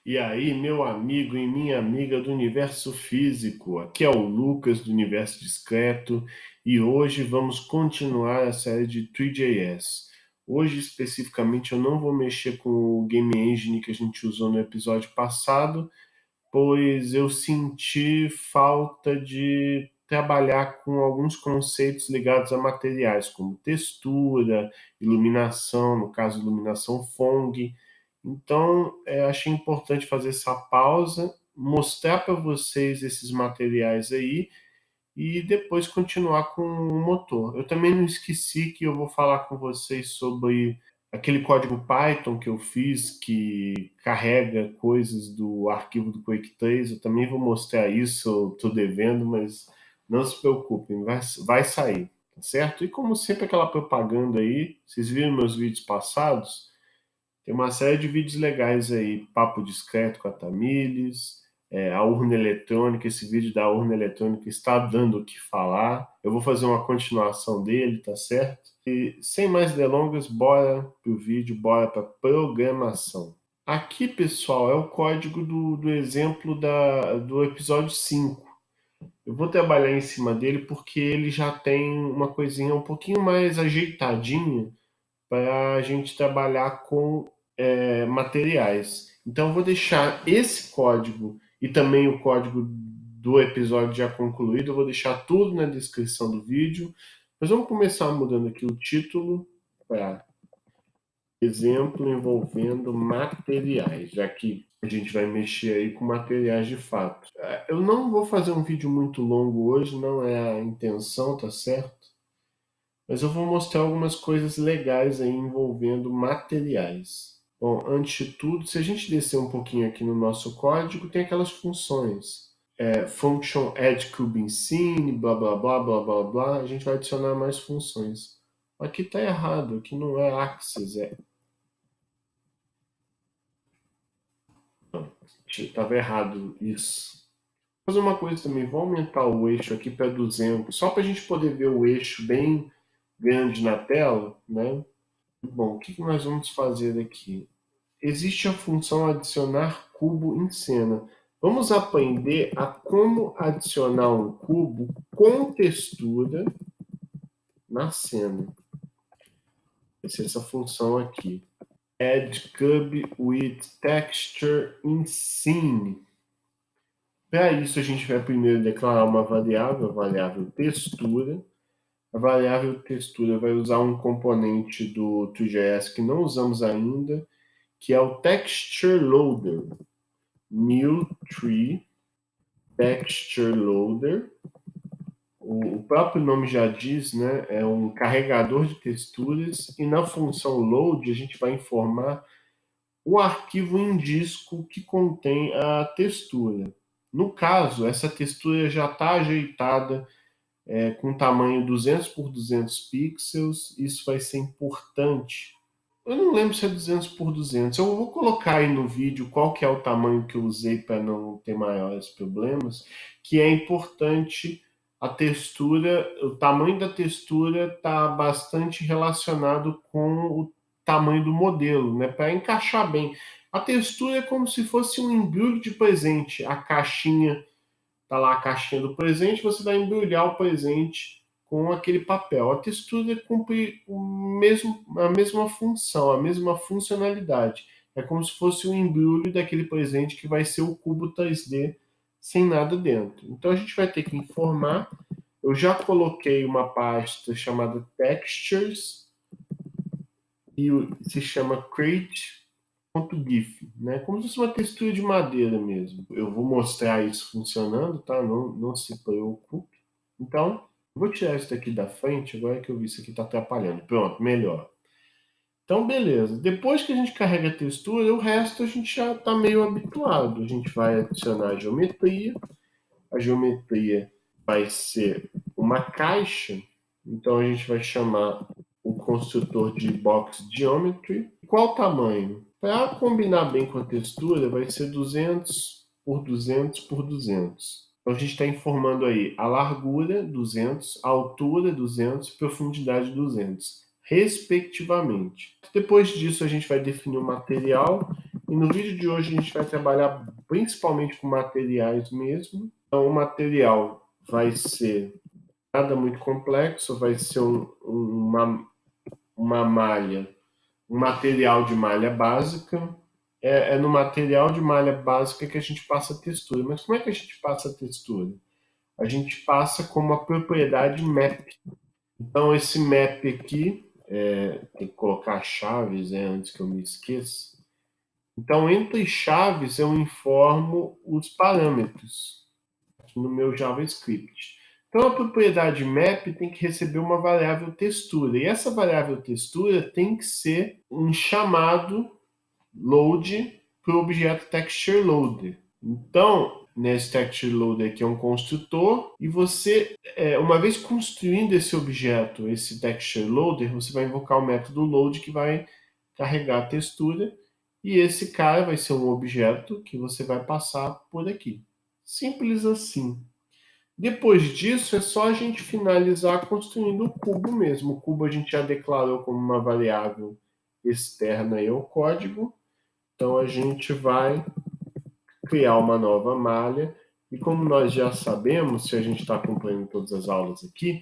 E aí, meu amigo e minha amiga do universo físico, aqui é o Lucas do Universo Discreto e hoje vamos continuar a série de 3JS. Hoje, especificamente, eu não vou mexer com o Game Engine que a gente usou no episódio passado, pois eu senti falta de trabalhar com alguns conceitos ligados a materiais, como textura, iluminação, no caso, iluminação Phong. Então, achei importante fazer essa pausa, mostrar para vocês esses materiais aí e depois continuar com o motor. Eu também não esqueci que eu vou falar com vocês sobre aquele código Python que eu fiz que carrega coisas do arquivo do Quake 3. Eu também vou mostrar isso, eu estou devendo, mas não se preocupem, vai sair, tá certo? E como sempre aquela propaganda aí, vocês viram meus vídeos passados? Tem uma série de vídeos legais aí, Papo Discreto com a Tamires, a urna eletrônica, esse vídeo da urna eletrônica está dando o que falar. Eu vou fazer uma continuação dele, tá certo? E sem mais delongas, bora pro vídeo, bora para programação. Aqui, pessoal, é o código do exemplo do episódio 5. Eu vou trabalhar em cima dele porque ele já tem uma coisinha um pouquinho mais ajeitadinha para a gente trabalhar com materiais. Então, eu vou deixar esse código e também o código do episódio já concluído, eu vou deixar tudo na descrição do vídeo. Mas vamos começar mudando aqui o título para exemplo envolvendo materiais, já que a gente vai mexer aí com materiais de fato. Eu não vou fazer um vídeo muito longo hoje, não é a intenção, tá certo? Mas eu vou mostrar algumas coisas legais aí envolvendo materiais. Bom, antes de tudo, se a gente descer um pouquinho aqui no nosso código, tem aquelas funções. Function add cube in scene, blá blá blá blá blá blá. A gente vai adicionar mais funções. Aqui está errado, aqui não é axis, estava errado isso. Vou fazer uma coisa também, vou aumentar o eixo aqui para 200, só para a gente poder ver o eixo bem grande na tela, né? Bom, o que nós vamos fazer aqui? Existe a função adicionar cubo em cena. Vamos aprender a como adicionar um cubo com textura na cena. Vai ser essa função aqui. Add cube with texture in scene. Para isso, a gente vai primeiro declarar uma variável, a variável textura. A variável textura vai usar um componente do 3JS que não usamos ainda, que é o Texture Loader. New Tree Texture Loader. O próprio nome já diz, né? É um carregador de texturas e na função load a gente vai informar o arquivo em disco que contém a textura. No caso, essa textura já está ajeitada com tamanho 200 por 200 pixels. Isso vai ser importante. Eu não lembro se é 200 por 200. Eu vou colocar aí no vídeo qual que é o tamanho que eu usei para não ter maiores problemas, que é importante a textura, o tamanho da textura está bastante relacionado com o tamanho do modelo, né? Para encaixar bem. A textura é como se fosse um embrulho de presente. A caixinha, tá lá a caixinha do presente, você vai embrulhar o presente com aquele papel. A textura cumpre a mesma função, a mesma funcionalidade. É como se fosse um embrulho daquele presente que vai ser o cubo 3D sem nada dentro. Então a gente vai ter que informar. Eu já coloquei uma pasta chamada Textures e se chama create.gif, né? Como se fosse uma textura de madeira mesmo. Eu vou mostrar isso funcionando, tá? Não se preocupe. Então, vou tirar isso daqui da frente, agora que eu vi isso aqui está atrapalhando. Pronto, melhor. Então, beleza. Depois que a gente carrega a textura, o resto a gente já está meio habituado. A gente vai adicionar a geometria. A geometria vai ser uma caixa. Então, a gente vai chamar o construtor de box geometry. Qual tamanho? Para combinar bem com a textura, vai ser 200 por 200 por 200. Então, a gente está informando aí a largura 200, a altura 200, profundidade 200, respectivamente. Depois disso, a gente vai definir o material. E no vídeo de hoje a gente vai trabalhar principalmente com materiais mesmo. Então o material vai ser nada muito complexo, vai ser uma malha, um material de malha básica. É no material de malha básica que a gente passa a textura. Mas como é que a gente passa a textura? A gente passa com uma propriedade map. Então esse map aqui, tem que colocar chaves antes que eu me esqueça. Então entre chaves eu informo os parâmetros aqui no meu JavaScript. Então a propriedade map tem que receber uma variável textura. E essa variável textura tem que ser um chamado load para o objeto textureLoader. Então, nesse textureLoader aqui é um construtor, e você, uma vez construindo esse objeto, esse textureLoader, você vai invocar o método load que vai carregar a textura, e esse cara vai ser um objeto que você vai passar por aqui. Simples assim. Depois disso, é só a gente finalizar construindo o cubo mesmo. O cubo a gente já declarou como uma variável externa aí ao código. Então a gente vai criar uma nova malha. E como nós já sabemos, se a gente está acompanhando todas as aulas aqui,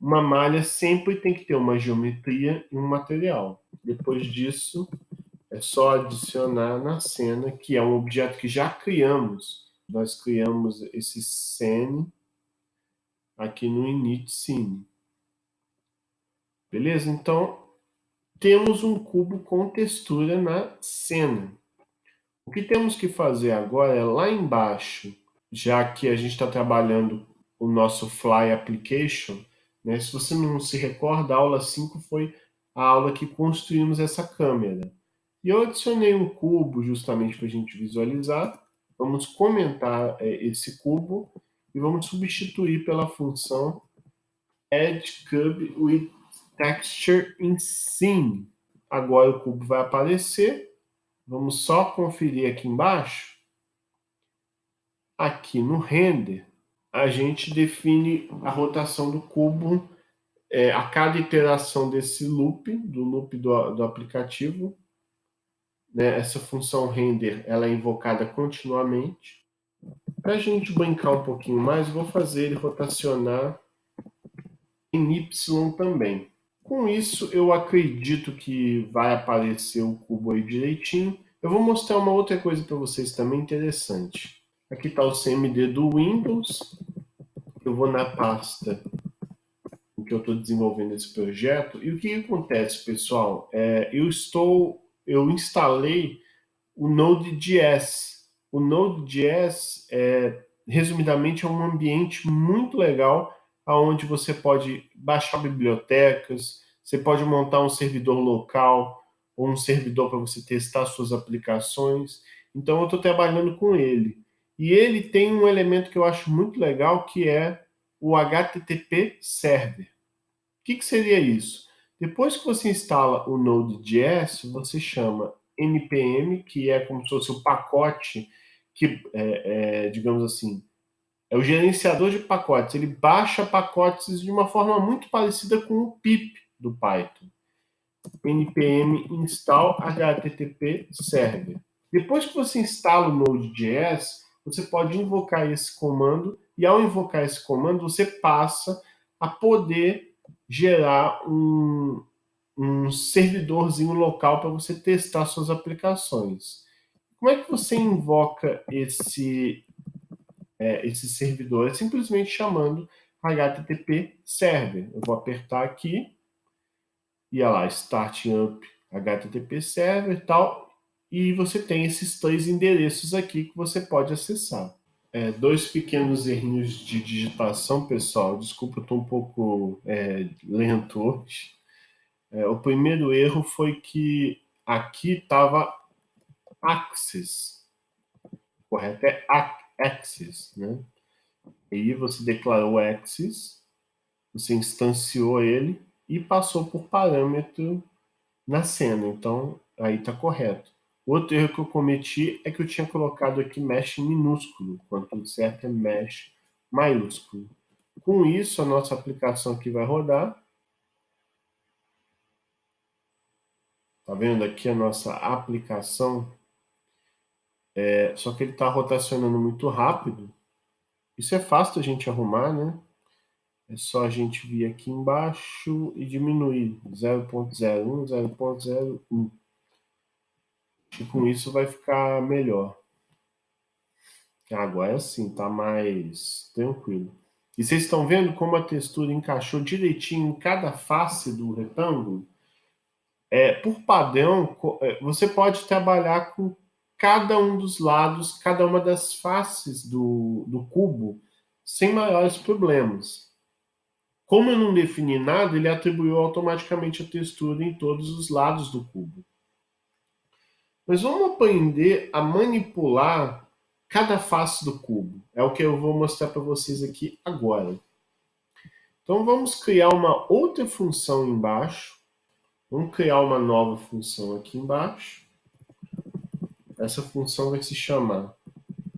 uma malha sempre tem que ter uma geometria e um material. Depois disso, é só adicionar na cena, que é um objeto que já criamos. Nós criamos esse scene aqui no init scene. Beleza? Então, temos um cubo com textura na cena. O que temos que fazer agora é lá embaixo, já que a gente está trabalhando o nosso Fly Application, né? Se você não se recorda, a aula 5 foi a aula que construímos essa câmera. E eu adicionei um cubo justamente para a gente visualizar. Vamos comentar esse cubo e vamos substituir pela função Add Cube with Texture in Scene. Agora o cubo vai aparecer. Vamos só conferir aqui embaixo. Aqui no render, a gente define a rotação do cubo a cada iteração desse loop, do loop do aplicativo. Né? Essa função render ela é invocada continuamente. Para a gente brincar um pouquinho mais, vou fazer ele rotacionar em Y também. Com isso, eu acredito que vai aparecer o cubo aí direitinho. Eu vou mostrar uma outra coisa para vocês também interessante. Aqui está o CMD do Windows. Eu vou na pasta em que eu estou desenvolvendo esse projeto. E o que acontece, pessoal? Eu instalei o Node.js. O Node.js, resumidamente, é um ambiente muito legal onde você pode baixar bibliotecas, você pode montar um servidor local ou um servidor para você testar suas aplicações. Então, eu estou trabalhando com ele. E ele tem um elemento que eu acho muito legal, que é o HTTP Server. O que seria isso? Depois que você instala o Node.js, você chama npm, que é como se fosse o pacote que, digamos assim, é o gerenciador de pacotes. Ele baixa pacotes de uma forma muito parecida com o pip do Python. npm install http server. Depois que você instala o Node.js, você pode invocar esse comando, e ao invocar esse comando, você passa a poder gerar um servidorzinho local para você testar suas aplicações. Como é que você invoca esse servidor? É simplesmente chamando HTTP Server. Eu vou apertar aqui, e olha lá, Starting Up HTTP Server e tal, e você tem esses 3 endereços aqui que você pode acessar. 2 pequenos errinhos de digitação, pessoal. Desculpa, eu estou um pouco lento hoje. O primeiro erro foi que aqui estava Access. Correto é Access, né? E aí você declarou Access, você instanciou ele e passou por parâmetro na cena. Então, aí está correto. Outro erro que eu cometi é que eu tinha colocado aqui mesh minúsculo, quando o certo é mesh maiúsculo. Com isso, a nossa aplicação aqui vai rodar. Tá vendo aqui a nossa aplicação? Só que ele está rotacionando muito rápido. Isso é fácil a gente arrumar, né? É só a gente vir aqui embaixo e diminuir 0,01, 0,01. E com isso vai ficar melhor. Agora sim, tá mais tranquilo. E vocês estão vendo como a textura encaixou direitinho em cada face do retângulo? Por padrão, você pode trabalhar com cada um dos lados, cada uma das faces do cubo, sem maiores problemas. Como eu não defini nada, ele atribuiu automaticamente a textura em todos os lados do cubo. Mas vamos aprender a manipular cada face do cubo. É o que eu vou mostrar para vocês aqui agora. Então vamos criar uma outra função embaixo. Vamos criar uma nova função aqui embaixo. Essa função vai se chamar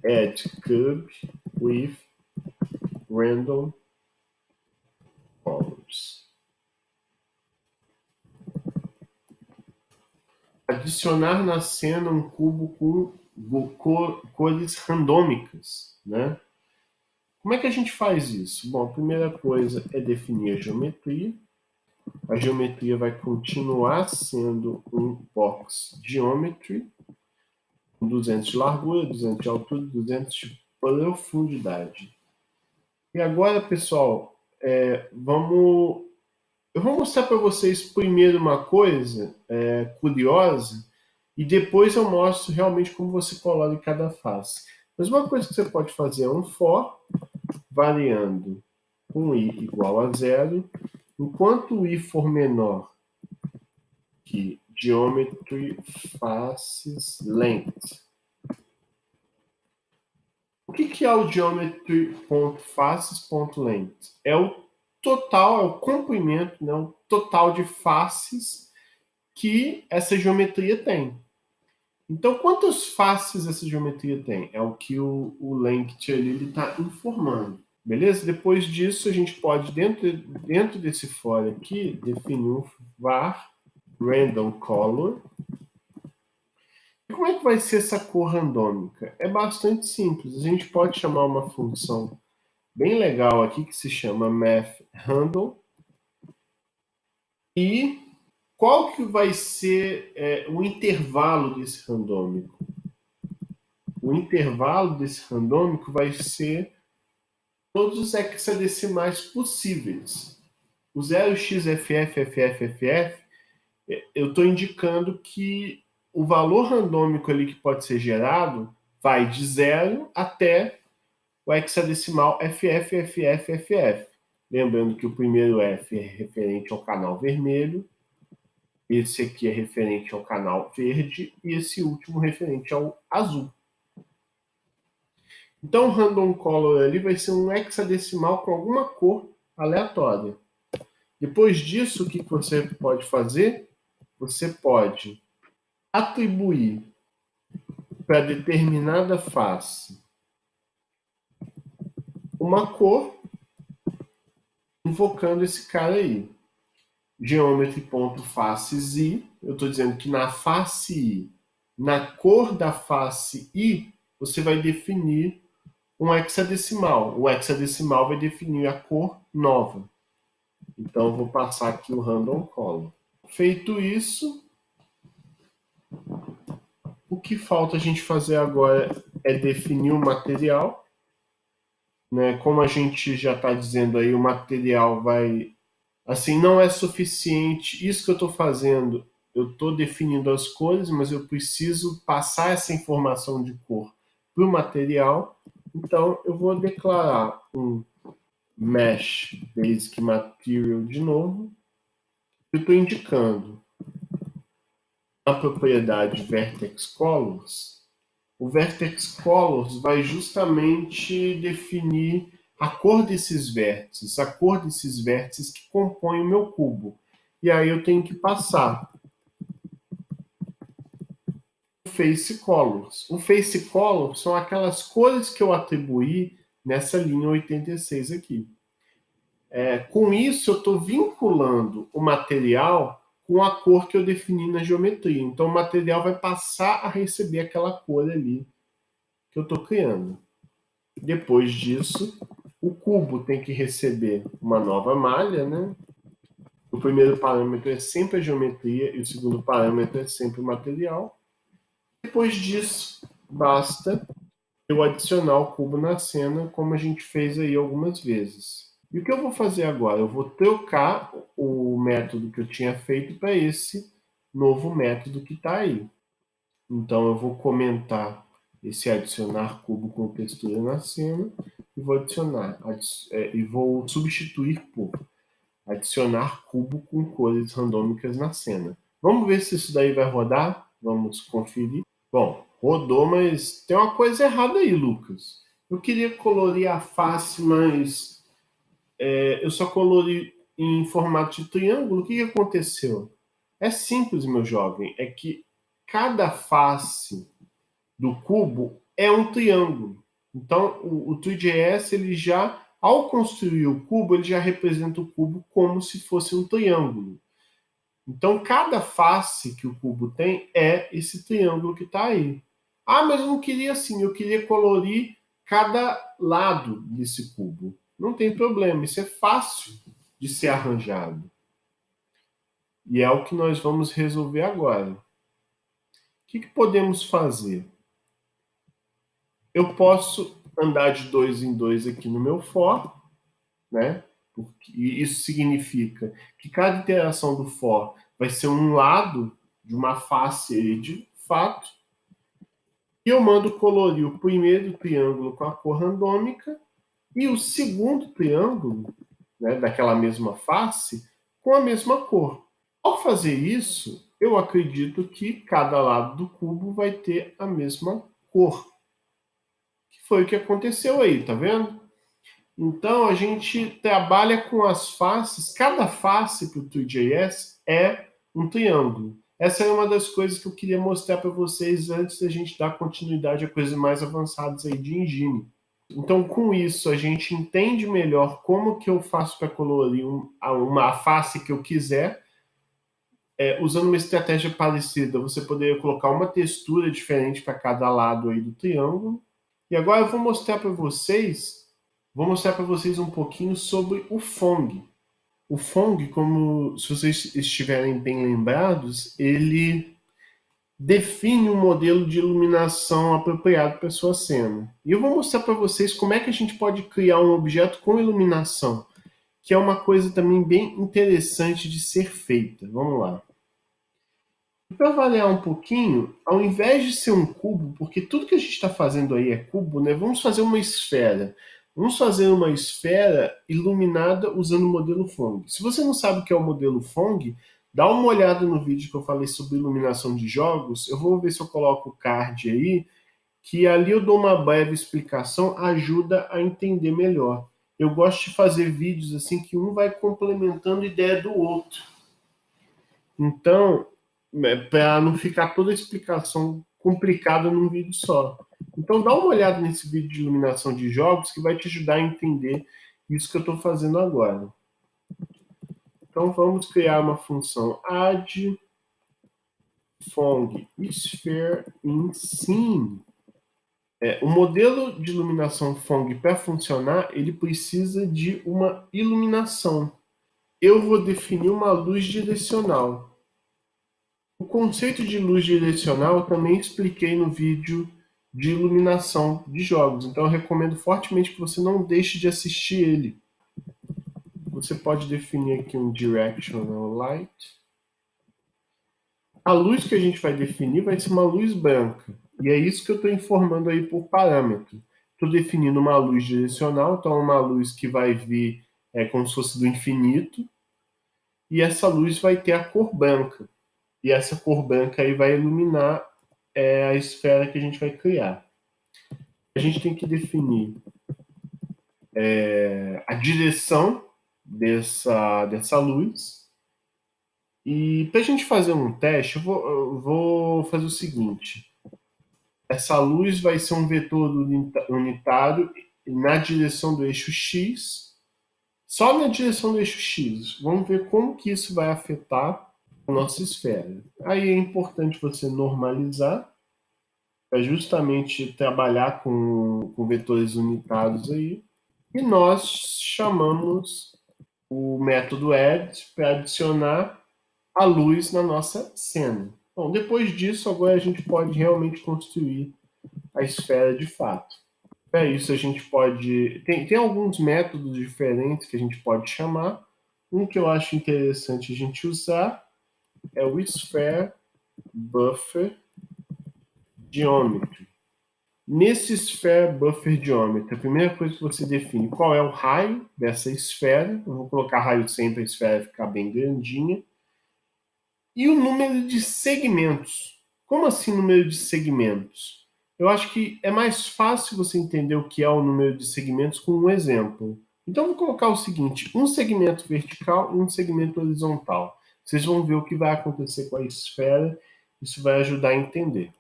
addCube with random colors. Adicionar na cena um cubo com cores randômicas, né? Como é que a gente faz isso? Bom, a primeira coisa é definir a geometria. A geometria vai continuar sendo um box geometry, com 200 de largura, 200 de altura, 200 de profundidade. E agora, pessoal, eu vou mostrar para vocês primeiro uma coisa curiosa e depois eu mostro realmente como você coloca em cada face. Mas uma coisa que você pode fazer é um for, variando com i igual a 0, enquanto o i for menor que geometry faces length. O que é o geometry.faces.length? É o total, é o comprimento, né, o total de faces que essa geometria tem. Então, quantas faces essa geometria tem? É o que o length ali está informando. Beleza? Depois disso, a gente pode, dentro desse for aqui, definir um var random color. E como é que vai ser essa cor randômica? É bastante simples. A gente pode chamar uma função bem legal aqui que se chama mathRandom. E qual que vai ser o intervalo desse randômico? O intervalo desse randômico vai ser todos os hexadecimais possíveis. O 0xFFFFF, eu estou indicando que o valor randômico ali que pode ser gerado vai de 0 até o hexadecimal FFFFFF. Lembrando que o primeiro F é referente ao canal vermelho, esse aqui é referente ao canal verde e esse último referente ao azul. Então o random color ali vai ser um hexadecimal com alguma cor aleatória. Depois disso, o que você pode fazer? Você pode atribuir para determinada face uma cor, invocando esse cara aí. Geometry.faces i, eu estou dizendo que na face i, na cor da face i, você vai definir um hexadecimal. O hexadecimal vai definir a cor nova. Então, eu vou passar aqui o random color. Feito isso, o que falta a gente fazer agora é definir o material. Né? Como a gente já está dizendo aí, o material vai... Assim, não é suficiente. Isso que eu estou fazendo, eu estou definindo as cores, mas eu preciso passar essa informação de cor para o material. Então, eu vou declarar um Mesh Basic Material de novo. Eu estou indicando a propriedade Vertex Colors. O Vertex Colors vai justamente definir a cor desses vértices, a cor desses vértices que compõem o meu cubo. E aí eu tenho que passar o Face Colors. O Face Colors são aquelas cores que eu atribuí nessa linha 86 aqui. Com isso, eu estou vinculando o material com a cor que eu defini na geometria. Então, o material vai passar a receber aquela cor ali que eu estou criando. Depois disso, o cubo tem que receber uma nova malha, né? O primeiro parâmetro é sempre a geometria e o segundo parâmetro é sempre o material. Depois disso, basta eu adicionar o cubo na cena, como a gente fez aí algumas vezes. E o que eu vou fazer agora? Eu vou trocar o método que eu tinha feito para esse novo método que está aí. Então eu vou comentar esse adicionar cubo com textura na cena e vou e vou substituir por adicionar cubo com cores randômicas na cena. Vamos ver se isso daí vai rodar? Vamos conferir. Bom, rodou, mas tem uma coisa errada aí, Lucas. Eu queria colorir a face, mas eu só colori em formato de triângulo. O que aconteceu? É simples, meu jovem. É que cada face do cubo é um triângulo. Então, o 3JS, ele já, ao construir o cubo, ele já representa o cubo como se fosse um triângulo. Então, cada face que o cubo tem é esse triângulo que está aí. Ah, mas eu não queria assim, eu queria colorir cada lado desse cubo. Não tem problema, isso é fácil de ser arranjado. E é o que nós vamos resolver agora. O que podemos fazer? Eu posso andar de 2 em 2 aqui no meu for, né? E isso significa que cada interação do for vai ser um lado de uma face de fato. E eu mando colorir o primeiro triângulo com a cor randômica e o segundo triângulo, né, daquela mesma face, com a mesma cor. Ao fazer isso, eu acredito que cada lado do cubo vai ter a mesma cor. Que foi o que aconteceu aí, tá vendo? Então, a gente trabalha com as faces, cada face para o 3JS é um triângulo. Essa é uma das coisas que eu queria mostrar para vocês antes da gente dar continuidade a coisas mais avançadas aí de engine. Então, com isso, a gente entende melhor como que eu faço para colorir uma face que eu quiser, usando uma estratégia parecida. Você poderia colocar uma textura diferente para cada lado aí do triângulo. E agora eu vou mostrar para vocês um pouquinho sobre o Phong. O Phong, como se vocês estiverem bem lembrados, ele define um modelo de iluminação apropriado para a sua cena. E eu vou mostrar para vocês como é que a gente pode criar um objeto com iluminação, que é uma coisa também bem interessante de ser feita. Vamos lá. Para variar um pouquinho, ao invés de ser um cubo, porque tudo que a gente está fazendo aí é cubo, né? Vamos fazer uma esfera. Vamos fazer uma esfera iluminada usando o modelo Phong. Se você não sabe o que é o modelo Phong, dá uma olhada no vídeo que eu falei sobre iluminação de jogos. Eu vou ver se eu coloco o card aí, que ali eu dou uma breve explicação, ajuda a entender melhor. Eu gosto de fazer vídeos assim que um vai complementando a ideia do outro. Então, para não ficar toda a explicação complicada num vídeo só. Então, dá uma olhada nesse vídeo de iluminação de jogos que vai te ajudar a entender isso que eu estou fazendo agora. Então, vamos criar uma função add Phong sphere in scene. O modelo de iluminação Phong, para funcionar, ele precisa de uma iluminação. Eu vou definir uma luz direcional. O conceito de luz direcional eu também expliquei no vídeo de iluminação de jogos, então eu recomendo fortemente que você não deixe de assistir ele. Você pode definir aqui um directional light. A luz que a gente vai definir vai ser uma luz branca, e é isso que eu estou informando aí por parâmetro. Estou definindo uma luz direcional, então é uma luz que vai vir como se fosse do infinito, e essa luz vai ter a cor branca. E essa cor branca aí vai iluminar a esfera que a gente vai criar. A gente tem que definir a direção dessa luz. E para a gente fazer um teste, eu vou fazer o seguinte. Essa luz vai ser um vetor unitário na direção do eixo X, só na direção do eixo X. Vamos ver como que isso vai afetar a nossa esfera. Aí é importante você normalizar. para justamente trabalhar com vetores unitários aí. E nós chamamos o método add para adicionar a luz na nossa cena. Bom, depois disso, agora a gente pode realmente construir a esfera de fato. Para isso, a gente pode... Tem alguns métodos diferentes que a gente pode chamar. Um que eu acho interessante a gente usar é o Sphere Buffer Geometry. Nesse Sphere Buffer Geometry, a primeira coisa que você define qual é o raio dessa esfera. Eu vou colocar raio 100 para a esfera ficar bem grandinha. E o número de segmentos. Como assim número de segmentos? Eu acho que é mais fácil você entender o que é o número de segmentos com um exemplo. Então, eu vou colocar o seguinte, um segmento vertical e um segmento horizontal. Vocês vão ver o que vai acontecer com a esfera. Isso vai ajudar a entender.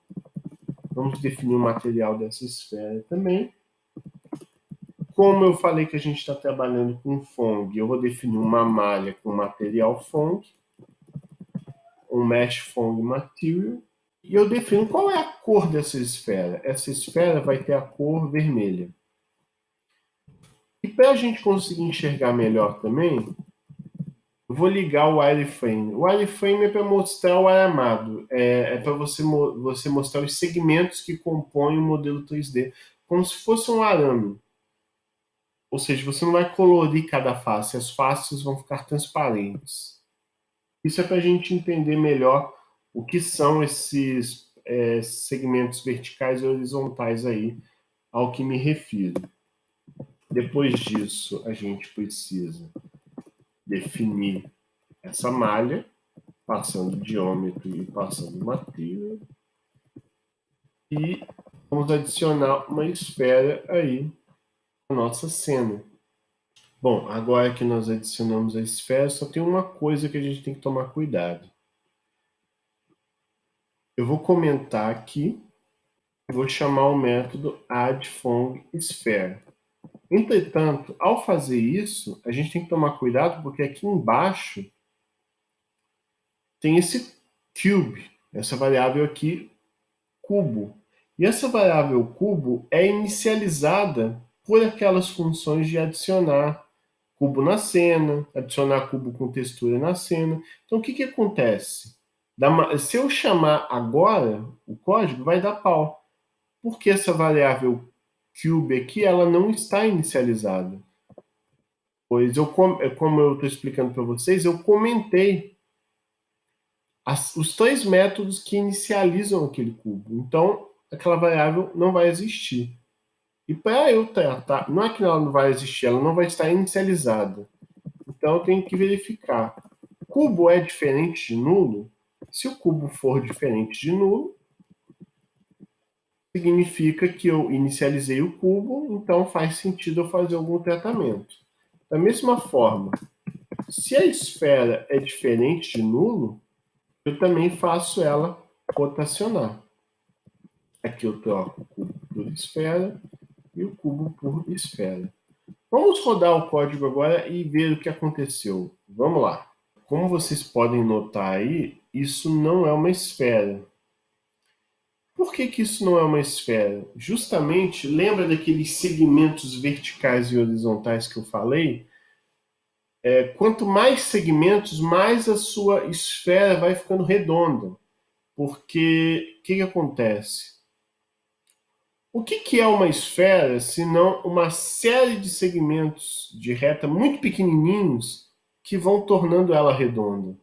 Vamos definir o material dessa esfera também. Como eu falei que a gente está trabalhando com Phong, eu vou definir uma malha com material Phong, um Mesh Phong Material, e eu defino qual é a cor dessa esfera. Essa esfera vai ter a cor vermelha. E para a gente conseguir enxergar melhor também, eu vou ligar o wireframe. O wireframe é para mostrar o aramado, é para você mostrar os segmentos que compõem o modelo 3D, como se fosse um arame. Ou seja, você não vai colorir cada face, as faces vão ficar transparentes. Isso é para a gente entender melhor o que são esses segmentos verticais e horizontais aí, ao que me refiro. Depois disso, a gente precisa definir essa malha, passando diâmetro e passando material. E vamos adicionar uma esfera aí na nossa cena. Bom, agora que nós adicionamos a esfera, só tem uma coisa que a gente tem que tomar cuidado. Eu vou comentar aqui, vou chamar o método addFongSphere. Entretanto, ao fazer isso, a gente tem que tomar cuidado porque aqui embaixo tem esse cube, essa variável aqui, cubo. E essa variável cubo é inicializada por aquelas funções de adicionar cubo na cena, adicionar cubo com textura na cena. Então, o que acontece? Se eu chamar agora o código, vai dar pau. Porque essa variável cube aqui, ela não está inicializada. Pois, como eu estou explicando para vocês, eu comentei os três métodos que inicializam aquele cubo. Então, aquela variável não vai existir. E para eu tratar, não é que ela não vai existir, ela não vai estar inicializada. Então, eu tenho que verificar. Cubo é diferente de nulo? Se o cubo for diferente de nulo, significa que eu inicializei o cubo, então faz sentido eu fazer algum tratamento. Da mesma forma, se a esfera é diferente de nulo, eu também faço ela rotacionar. Aqui eu troco o cubo por esfera e o cubo por esfera. Vamos rodar o código agora e ver o que aconteceu. Vamos lá. Como vocês podem notar aí, isso não é uma esfera. Por que isso não é uma esfera? Justamente, lembra daqueles segmentos verticais e horizontais que eu falei? Quanto mais segmentos, mais a sua esfera vai ficando redonda. Porque o que acontece? O que é uma esfera, se não uma série de segmentos de reta muito pequenininhos que vão tornando ela redonda?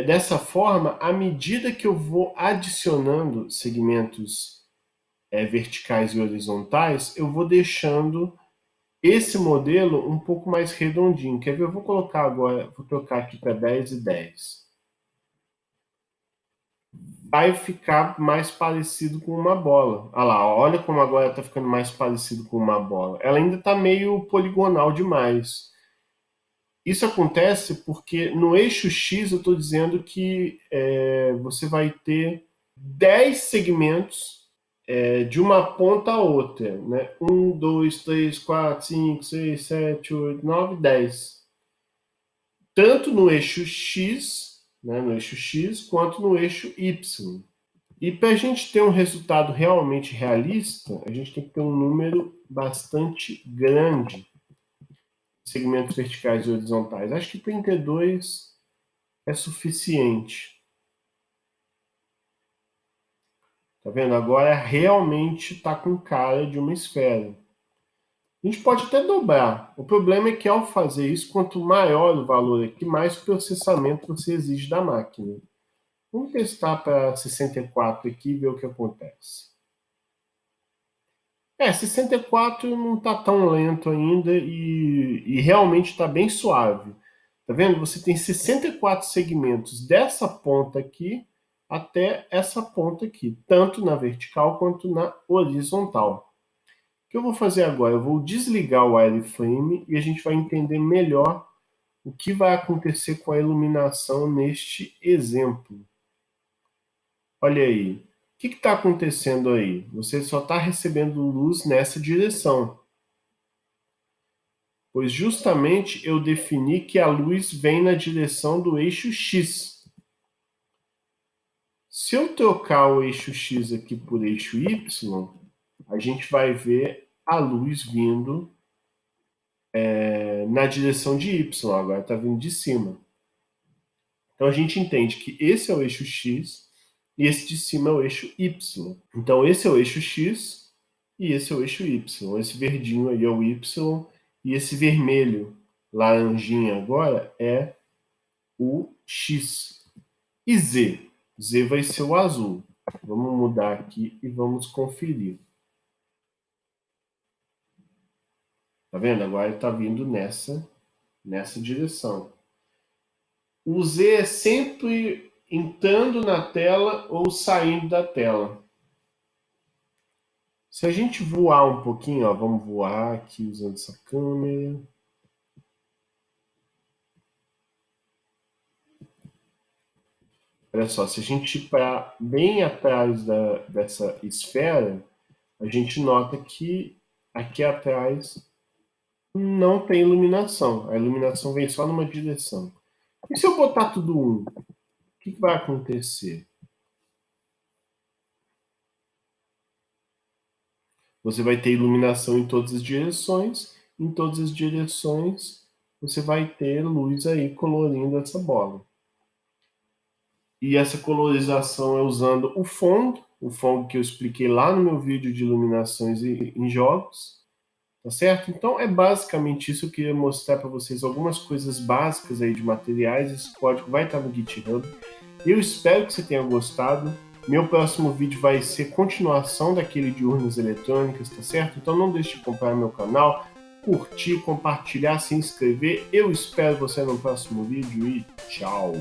Dessa forma, à medida que eu vou adicionando segmentos verticais e horizontais, eu vou deixando esse modelo um pouco mais redondinho. Quer ver? Eu vou colocar agora, vou trocar aqui para 10 e 10. Vai ficar mais parecido com uma bola. Olha lá, olha como agora está ficando mais parecido com uma bola. Ela ainda está meio poligonal demais. Isso acontece porque no eixo X eu estou dizendo que você vai ter 10 segmentos de uma ponta a outra. Né? 1, 2, 3, 4, 5, 6, 7, 8, 9, 10. Tanto no eixo X, né, no eixo X, quanto no eixo Y. E para a gente ter um resultado realmente realista, a gente tem que ter um número bastante grande de segmentos verticais e horizontais. Acho que 32 é suficiente. Tá vendo? Agora realmente está com cara de uma esfera. A gente pode até dobrar. O problema é que ao fazer isso, quanto maior o valor aqui, mais processamento você exige da máquina. Vamos testar para 64 aqui e ver o que acontece. 64 não está tão lento ainda e realmente está bem suave. Tá vendo? Você tem 64 segmentos dessa ponta aqui até essa ponta aqui, tanto na vertical quanto na horizontal. O que eu vou fazer agora? Eu vou desligar o wireframe e a gente vai entender melhor o que vai acontecer com a iluminação neste exemplo. Olha aí. O que está acontecendo aí? Você só está recebendo luz nessa direção. Pois justamente eu defini que a luz vem na direção do eixo X. Se eu trocar o eixo X aqui por eixo Y, a gente vai ver a luz vindo na direção de Y, agora está vindo de cima. Então a gente entende que esse é o eixo X e esse de cima é o eixo Y. Então esse é o eixo X e esse é o eixo Y. Esse verdinho aí é o Y e esse vermelho, laranjinha agora, é o X. E Z? Z vai ser o azul. Vamos mudar aqui e vamos conferir. Tá vendo? Agora ele está vindo nessa direção. O Z é sempre entrando na tela ou saindo da tela. Se a gente voar um pouquinho, ó, vamos voar aqui usando essa câmera. Olha só, se a gente ir para bem atrás dessa esfera, a gente nota que aqui atrás não tem iluminação. A iluminação vem só numa direção. E se eu botar tudo 1, o que vai acontecer? Você vai ter iluminação em todas as direções. Em todas as direções, você vai ter luz aí colorindo essa bola. E essa colorização é usando o Phong que eu expliquei lá no meu vídeo de iluminações em jogos. Tá certo? Então é basicamente isso. Eu queria mostrar para vocês algumas coisas básicas aí de materiais. Esse código vai estar no GitHub. Eu espero que você tenha gostado. Meu próximo vídeo vai ser continuação daquele de urnas eletrônicas, tá certo? Então não deixe de acompanhar meu canal, curtir, compartilhar, se inscrever. Eu espero você no próximo vídeo e tchau!